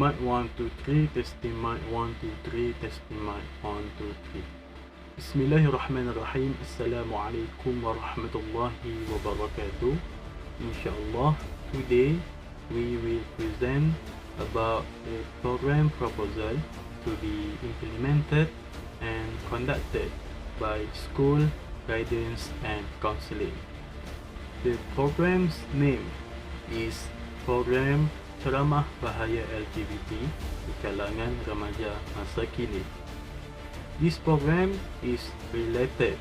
mic 1 2 3, testing mic 1 2 3, testing mic 1 2 3. Bismillahirrahmanirrahim. Assalamualaikum warahmatullahi wabarakatuh. Inshallah, today we will present about a program proposal to be implemented and conducted by school guidance and counseling. The program's name is Program Ceramah Bahaya Lgbt Di Kalangan Remaja Masa Kini. This program is related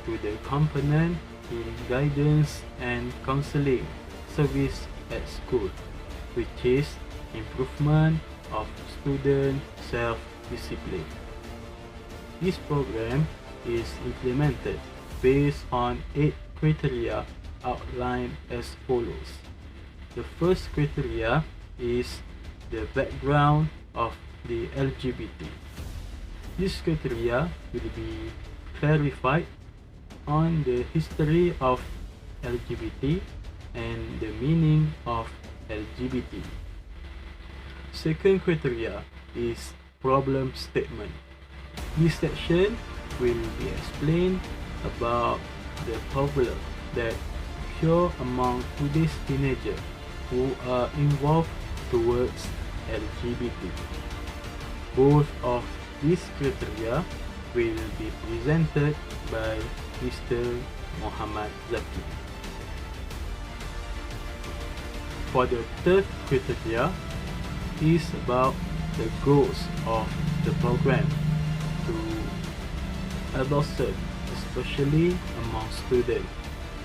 to the component in guidance and counseling service at school, which is improvement of student self-discipline. This program is implemented based on 8 criteria outlined as follows. The first criteria is the background of the LGBT. This criteria will be clarified on the history of LGBT and the meaning of LGBT. Second criteria is problem statement. This section will be explained about the problem that occur among today's teenagers who are involved towards LGBT. Both of these criteria will be presented by Mr. Muhammad ZAKI. For the third criteria is about the goals of the program to adolescents, especially among students,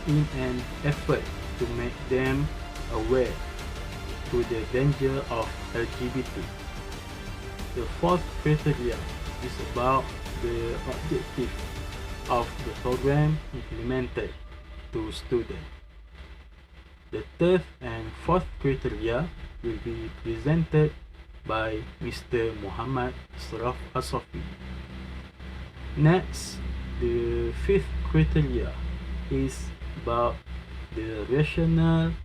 in an effort to make them aware to the danger of LGBT. The fourth criteria is about the objective of the program implemented to students. The third and fourth criteria will be presented by Mr. Muhammad ASRAF. Next, the fifth criteria is about the rationale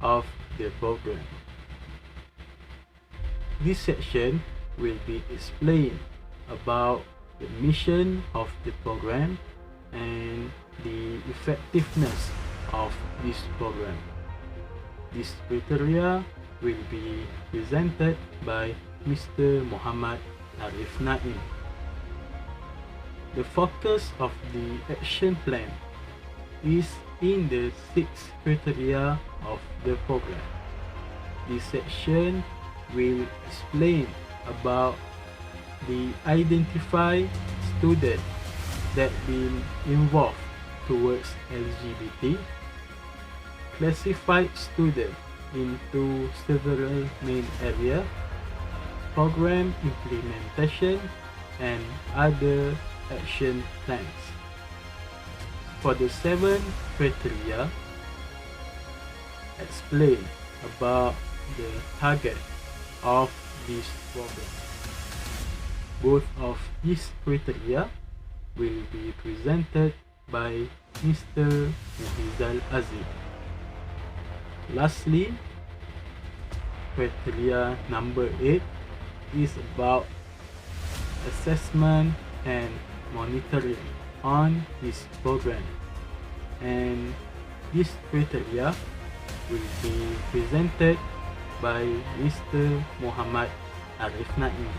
of the program. This section will be explained about the mission of the program and the effectiveness of this program. This criteria will be presented by Mr. Muhammad ARIF NAIM. The focus of the action plan is in the 6 criteria of the program. This section will explain about the identify students that been involved towards LGBT, classified students into several main areas, program implementation, and other action plans. For the 7 criteria, explain about the target of this program. Both of these criteria will be presented by Mr. MUHIZAL AZIM. Lastly, criteria number 8 is about assessment and monitoring on this program, and this criteria will be presented by Mr. Muhammad ARIF NAIM.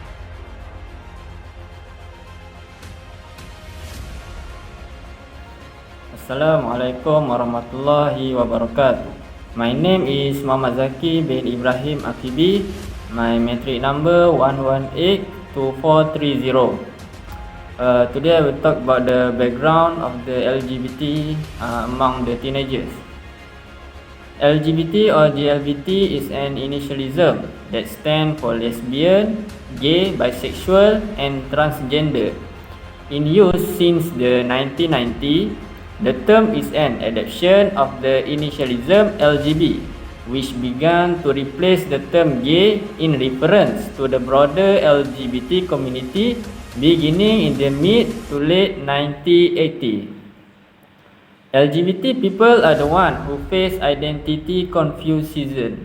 Assalamualaikum warahmatullahi wabarakatuh. My name is Muhammad ZAKI bin Ibrahim AKHIBI. My matric number 1182430. Today I will talk about the background of the LGBT among the teenagers. LGBT or GLBT is an initialism that stands for lesbian, gay, bisexual and transgender. In use since the 1990s, the term is an adaptation of the initialism LGB, which began to replace the term gay in reference to the broader LGBT community beginning in the mid to late 1980s. LGBT people are the ones who face identity confusion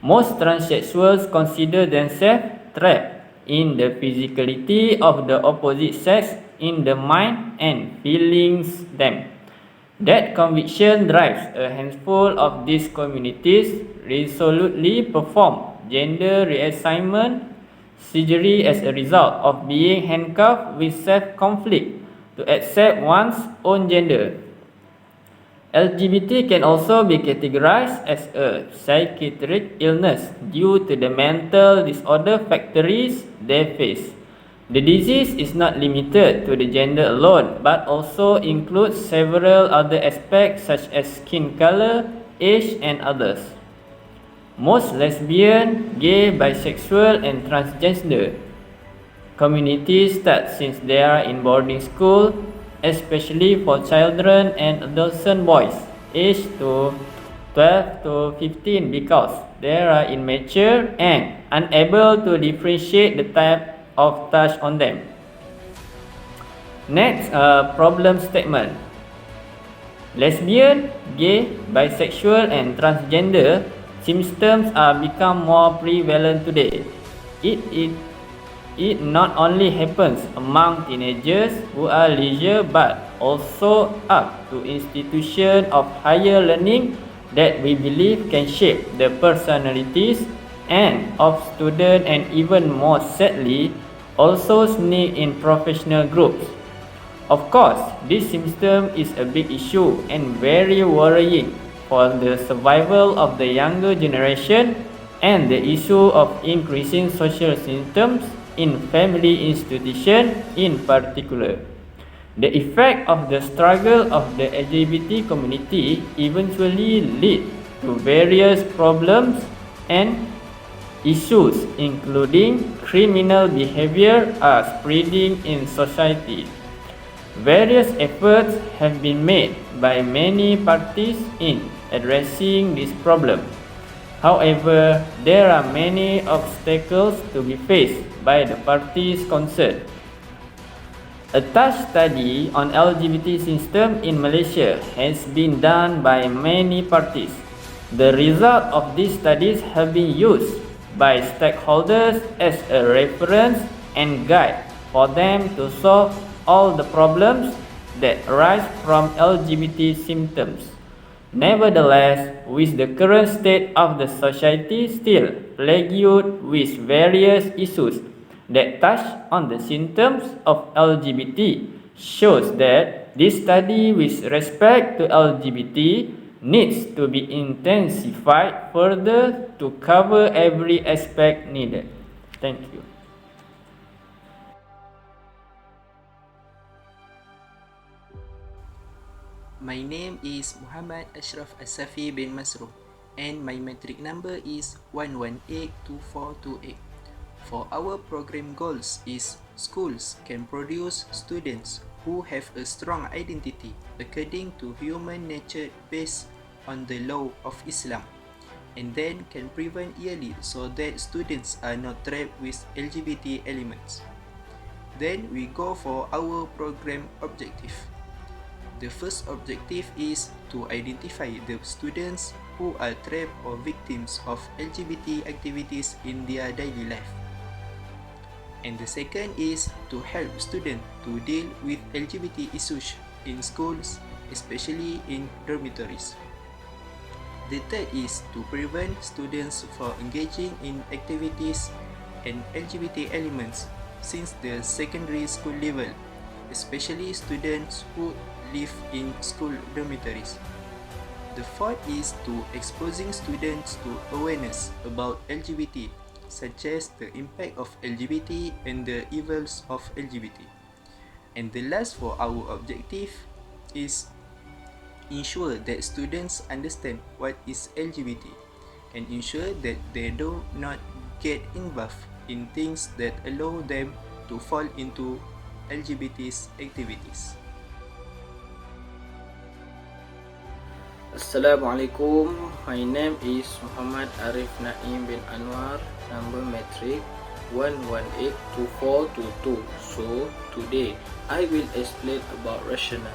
Most transsexuals consider themselves trapped in the physicality of the opposite sex in the mind and feelings them. That conviction drives a handful of these communities resolutely perform gender reassignment surgery as a result of being handcuffed with self-conflict to accept one's own gender. LGBT can also be categorized as a psychiatric illness due to the mental disorder factors they face. The disease is not limited to the gender alone, but also includes several other aspects such as skin color, age, and others. Most lesbian, gay, bisexual, and transgender communities start since they are in boarding school, especially for children and adolescent boys aged to 12 to 15 because they are immature and unable to differentiate the type of touch on them. Next, problem statement. Lesbian, gay, bisexual, and transgender symptoms are become more prevalent today. It not only happens among teenagers who are leisure but also up to institutions of higher learning that we believe can shape the personalities and of students, and even more sadly also sneak in professional groups. Of course, this symptom is a big issue and very worrying for the survival of the younger generation and the issue of increasing social symptoms in family institutions in particular. The effect of the struggle of the LGBT community eventually lead to various problems and issues, including criminal behavior are spreading in society. Various efforts have been made by many parties in addressing this problem. However, there are many obstacles to be faced by the parties concerned. A touch study on LGBT system in Malaysia has been done by many parties. The result of these studies have been used by stakeholders as a reference and guide for them to solve all the problems that arise from LGBT symptoms. Nevertheless, with the current state of the society still plagued with various issues that touch on the symptoms of LGBT, shows that this study with respect to LGBT needs to be intensified further to cover every aspect needed. Thank you. My name is Muhammad Ashraf ASSAFI bin MASROM and my matric number is 1182428. For our program goals is schools can produce students who have a strong identity according to human nature based on the law of Islam, and then can prevent yearly so that students are not trapped with LGBT elements. Then we go for our program objective. The first objective is to identify the students who are trapped or victims of LGBT activities in their daily life. And the second is to help students to deal with LGBT issues in schools, especially in dormitories. The third is to prevent students from engaging in activities and LGBT elements since the secondary school level, especially students who live in school dormitories. The fourth is to exposing students to awareness about LGBT, such as the impact of LGBT and the evils of LGBT. And the last for our objective is ensure that students understand what is LGBT and ensure that they do not get involved in things that allow them to fall into LGBT's activities. Assalamualaikum. My name is Muhammad Arif Naim bin Anwar, number matric 1182422. So today I will explain about rationale.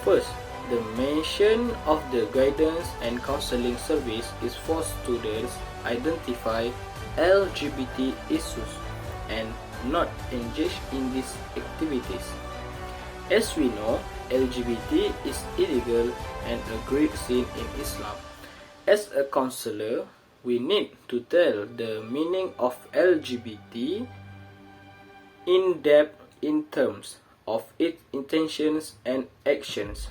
First, The mission of the guidance and counseling service is for students identify LGBT issues and not engage in these activities. As we know, LGBT is illegal and a great sin in Islam. As a counselor, we need to tell the meaning of LGBT in depth in terms of its intentions and actions.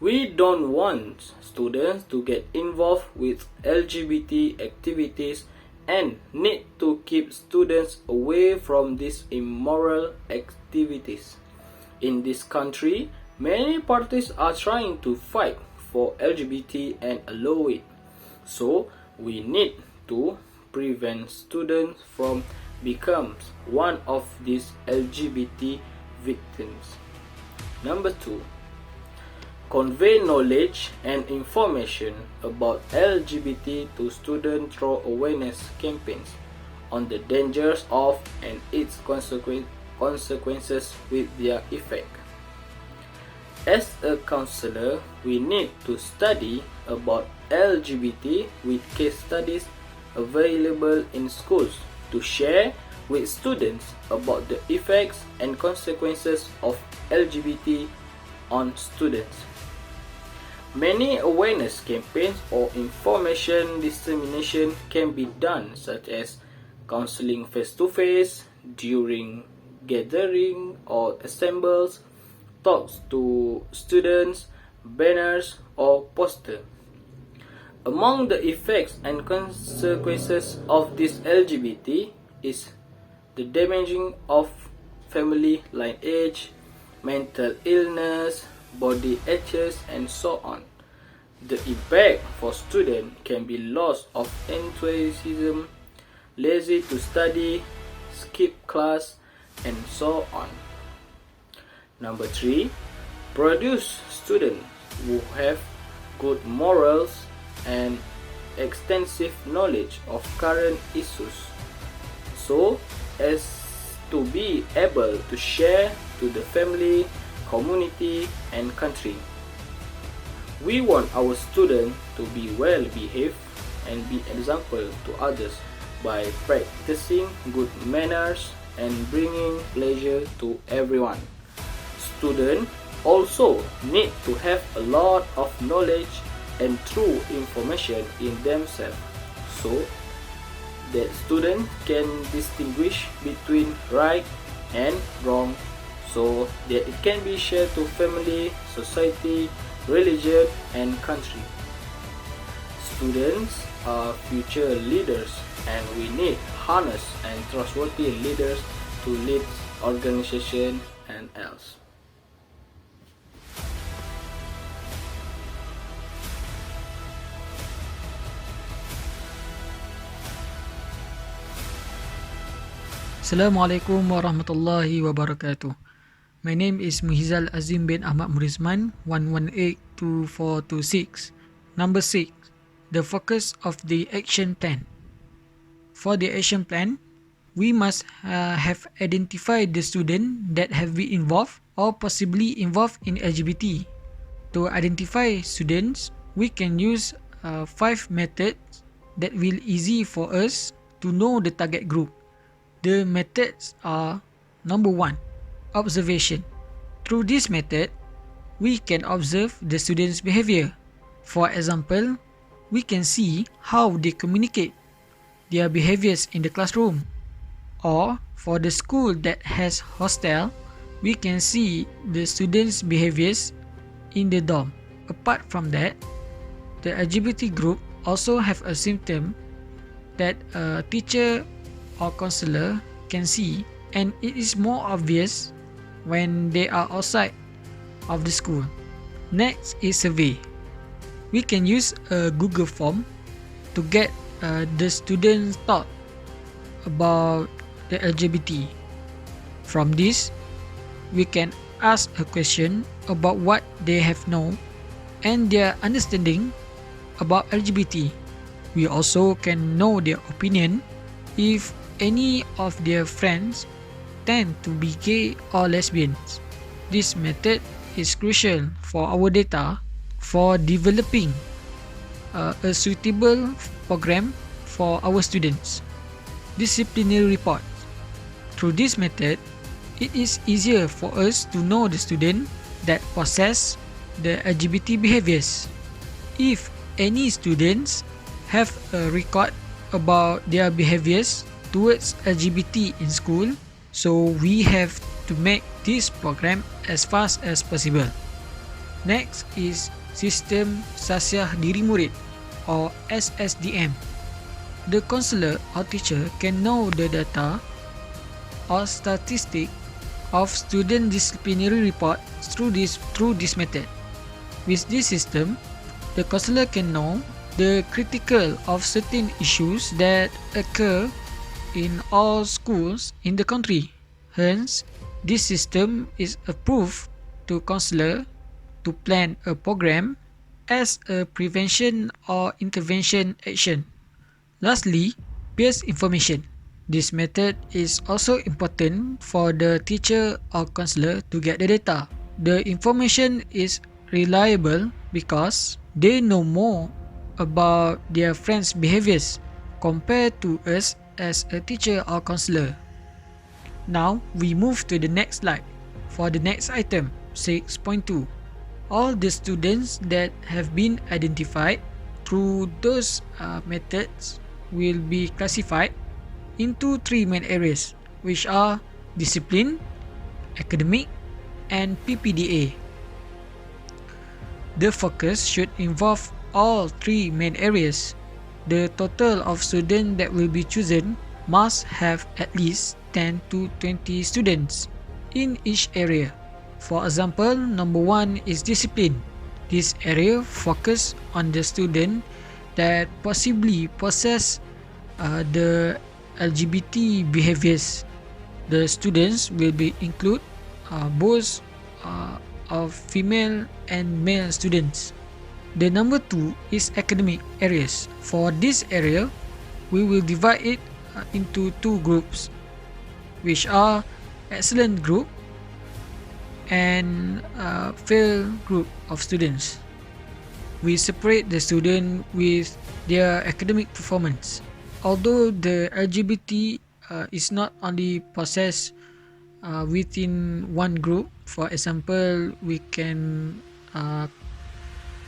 We don't want students to get involved with LGBT activities and need to keep students away from these immoral activities. In this country, many parties are trying to fight for LGBT and allow it. So, we need to prevent students from becoming one of these LGBT victims. Number 2. Convey knowledge and information about LGBT to students through awareness campaigns on the dangers of and its consequences with their effect. As a counselor, we need to study about LGBT with case studies available in schools to share with students about the effects and consequences of LGBT on students. Many awareness campaigns or information dissemination can be done, such as counseling face-to-face, during gathering or assembles, talks to students, banners or poster. Among the effects and consequences of this LGBT is the damaging of family lineage, mental illness, body aches, and so on. The impact for students can be loss of enthusiasm, lazy to study, skip class, and so on. Number 3. Produce students who have good morals and extensive knowledge of current issues, so as to be able to share to the family, community, and country. We want our students to be well behaved and be example to others by practicing good manners and bringing pleasure to everyone. Students also need to have a lot of knowledge and true information in themselves, so that students can distinguish between right and wrong, so that it can be shared to family, society, religion, and country. Students are future leaders, and we need honest and trustworthy leaders to lead organization and else. Assalamualaikum warahmatullahi wabarakatuh. My name is MUHIZAL AZIM bin AHMAD MURIZMAN 1182426. Number 6. The focus of the action plan. For the action plan, we must have identified the students that have been involved or possibly involved in LGBT. To identify students, we can use 5 methods that will easy for us to know the target group. The methods are: number 1, observation. Through this method, we can observe the students' behavior. For example, we can see how they communicate, their behaviors in the classroom. Or for the school that has hostel, we can see the students' behaviors in the dorm. Apart from that, the LGBT group also have a symptom that a teacher or counselor can see, and it is more obvious when they are outside of the school. Next is survey. We can use a Google form to get the students' thought about the LGBT. From this, we can ask a question about what they have known and their understanding about LGBT. We also can know their opinion if any of their friends tend to be gay or lesbians. This method is crucial for our data for developing a suitable program for our students. Disciplinary report. Through this method, it is easier for us to know the student that possess the LGBT behaviors. If any students have a record about their behaviors towards LGBT in school, so we have to make this program as fast as possible. Next is Sistem Sasiah Diri Murid or SSDM. The counselor or teacher can know the data or statistic of student disciplinary report through this method. With this system, the counselor can know the critical of certain issues that occur in all schools in the country. Hence, this system is approved to counselor to plan a program as a prevention or intervention action. Lastly, peers information. This method is also important for the teacher or counselor to get the data. The information is reliable because they know more about their friends' behaviors compared to us as a teacher or counselor. Now we move to the next slide. For the next item, 6.2. All the students that have been identified through those methods will be classified into three main areas, which are discipline, academic, and PPDA. The focus should involve all three main areas. The total of students that will be chosen must have at least 10 to 20 students in each area. For example, number 1 is discipline. This area focus on the student that possibly possess the LGBT behaviors. The students will be include both of female and male students. The number 2 is academic areas. For this area, we will divide it into two groups, which are excellent group and fail group of students. We separate the student with their academic performance. Although the LGBT is not only possessed within one group, for example, we can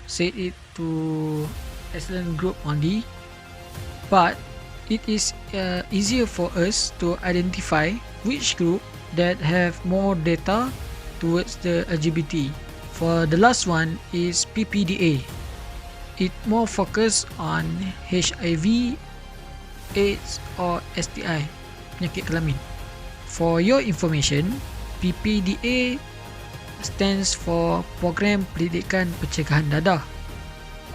set it to excellent group only, but it is easier for us to identify which group that have more data towards the LGBT. For the last one is PPDA. It more focus on HIV, AIDS or STI, penyakit kelamin. For your information, PPDA stands for Program Pendidikan Pencegahan Dadah.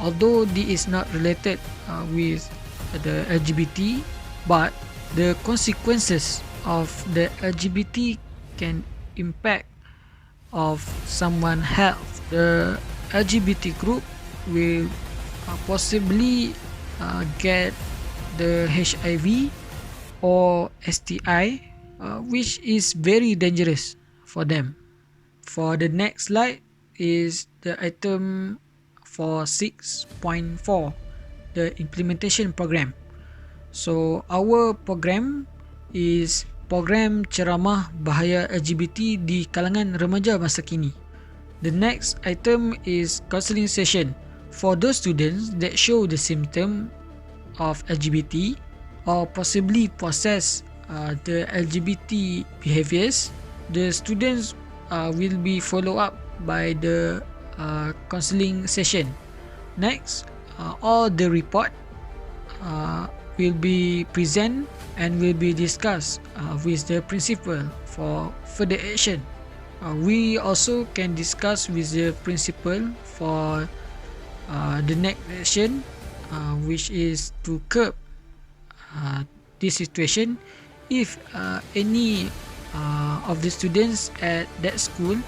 Although this is not related with the LGBT, but the consequences of the LGBT can impact of someone's health. The LGBT group will possibly get the HIV or STI, which is very dangerous for them. For the next slide is the item for 6.4, the implementation program. So our program is program Ceramah Bahaya Lgbt Di Kalangan Remaja Masa Kini. The next item is counseling session for those students that show the symptom of LGBT or possibly possess the LGBT behaviors. The students will be followed up by the counseling session. Next, all the report will be present and will be discussed with the principal for further action. We also can discuss with the principal for the next action, which is to curb this situation if any of the students at that school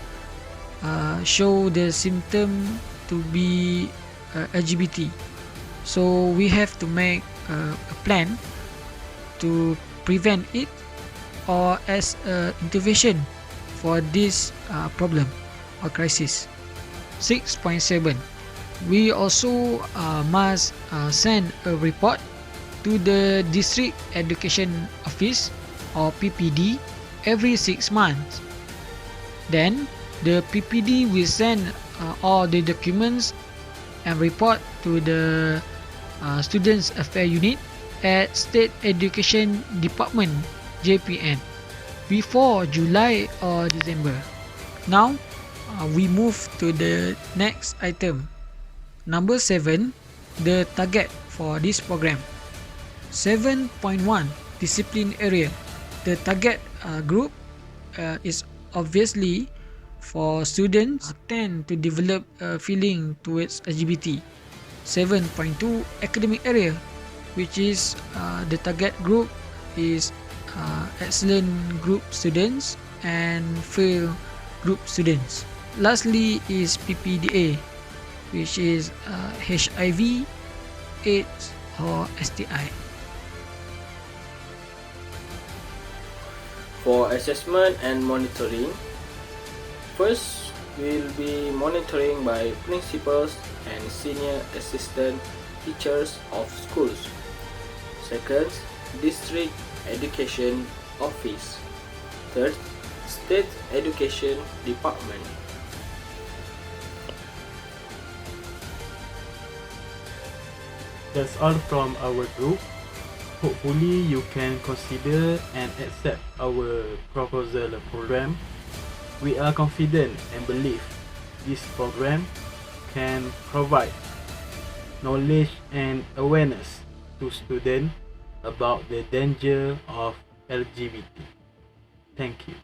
show the symptom to be LGBT. So we have to make a plan to prevent it or as an intervention for this problem. or crisis. 6.7. We also must send a report to the District Education Office or PPD every 6 months. Then the PPD will send all the documents and report to the Students Affairs Unit at State Education Department JPN before July or December. Now we move to the next item. Number 7, the target for this program. 7.1, discipline area. The target group is obviously for students tend to develop a feeling towards LGBT. 7.2, academic area, which is the target group is excellent group students and fail group students. Lastly is PPDA, which is HIV, AIDS or STI. For assessment and monitoring, first will be monitoring by principals and senior assistant teachers of schools. Second, District Education Office. Third, State Education Department. That's all from our group. Hopefully you can consider and accept our proposal program. We are confident and believe this program can provide knowledge and awareness to students about the danger of LGBT. Thank you.